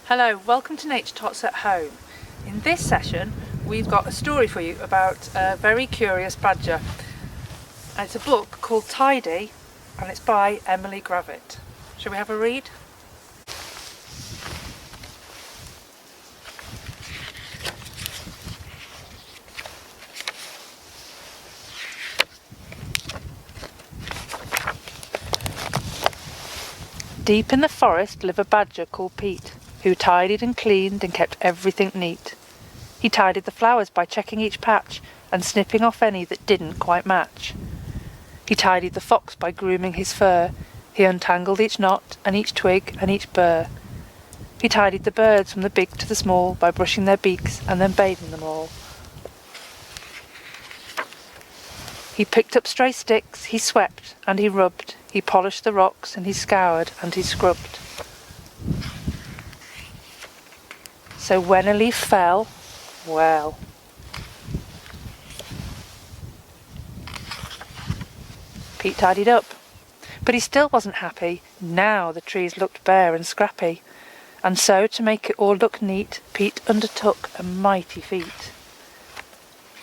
Hello, welcome to Nature Tots at Home. In this session we've got a story for you about a very curious badger. And it's a book called Tidy and it's by Emily Gravett. Shall we have a read? Deep in the forest lived a badger called Pete, who tidied and cleaned and kept everything neat. He tidied the flowers by checking each patch and snipping off any that didn't quite match. He tidied the fox by grooming his fur. He untangled each knot and each twig and each burr. He tidied the birds from the big to the small by brushing their beaks and then bathing them all. He picked up stray sticks, he swept and he rubbed, he polished the rocks and he scoured and he scrubbed. So when a leaf fell, well, Pete tidied up, but he still wasn't happy. Now the trees looked bare and scrappy, and so to make it all look neat, Pete undertook a mighty feat.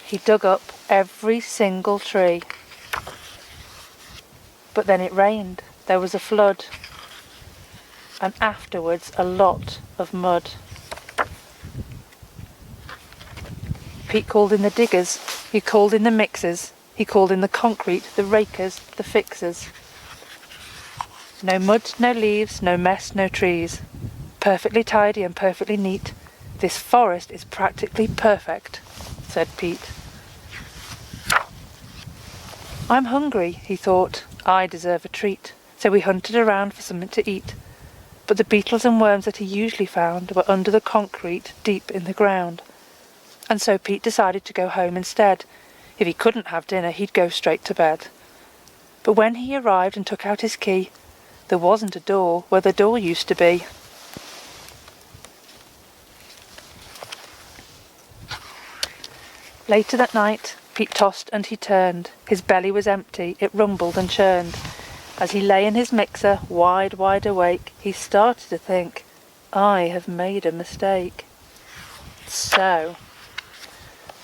He dug up every single tree. But then it rained, there was a flood, and afterwards a lot of mud. Pete called in the diggers, he called in the mixers, he called in the concrete, the rakers, the fixers. No mud, no leaves, no mess, no trees. Perfectly tidy and perfectly neat. This forest is practically perfect, said Pete. I'm hungry, he thought. I deserve a treat. So he hunted around for something to eat. But the beetles and worms that he usually found were under the concrete, deep in the ground. And so Pete decided to go home instead. If he couldn't have dinner, he'd go straight to bed. But when he arrived and took out his key, there wasn't a door where the door used to be. Later that night, Pete tossed and he turned. His belly was empty, it rumbled and churned. As he lay in his mixer, wide awake, he started to think, I have made a mistake. So,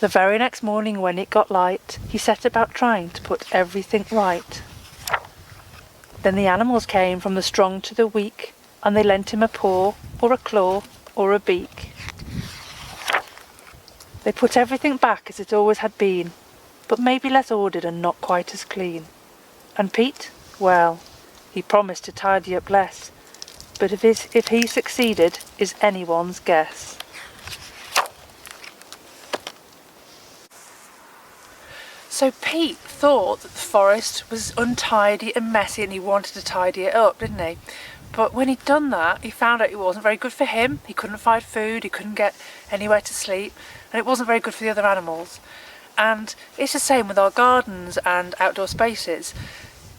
the very next morning when it got light, he set about trying to put everything right. Then the animals came from the strong to the weak, and they lent him a paw, or a claw, or a beak. They put everything back as it always had been, but maybe less ordered and not quite as clean. And Pete, well, he promised to tidy up less, but if he succeeded is anyone's guess. So Pete thought that the forest was untidy and messy and he wanted to tidy it up, didn't he? But when he'd done that, he found out it wasn't very good for him. He couldn't find food, he couldn't get anywhere to sleep, and it wasn't very good for the other animals. And it's the same with our gardens and outdoor spaces.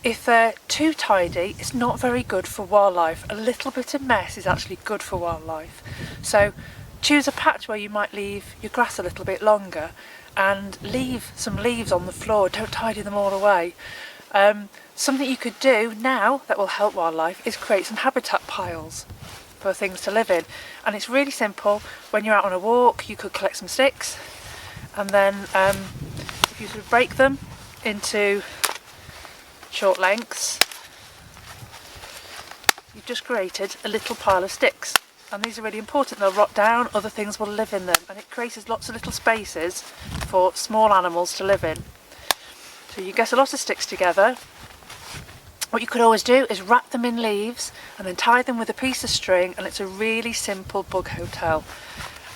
If they're too tidy, it's not very good for wildlife. A little bit of mess is actually good for wildlife. So choose a patch where you might leave your grass a little bit longer and leave some leaves on the floor. Don't tidy them all away. Something you could do now that will help wildlife is create some habitat piles for things to live in. And it's really simple. When you're out on a walk, you could collect some sticks and then if you sort of break them into short lengths, you've just created a little pile of sticks. And these are really important. They'll rot down, other things will live in them, and it creates lots of little spaces for small animals to live in. So you get a lot of sticks together. What you could always do is wrap them in leaves and then tie them with a piece of string, and it's a really simple bug hotel.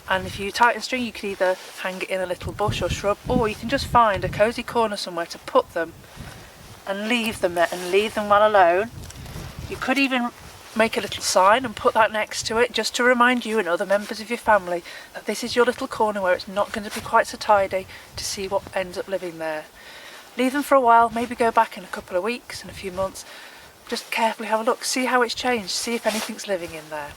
And if you tighten string, you can either hang it in a little bush or shrub, or you can just find a cosy corner somewhere to put them and leave them there and leave them well alone. You could even make a little sign and put that next to it just to remind you and other members of your family that this is your little corner where it's not going to be quite so tidy, to see what ends up living there. Leave them for a while, maybe go back in a couple of weeks, in a few months, just carefully have a look, see how it's changed, see if anything's living in there.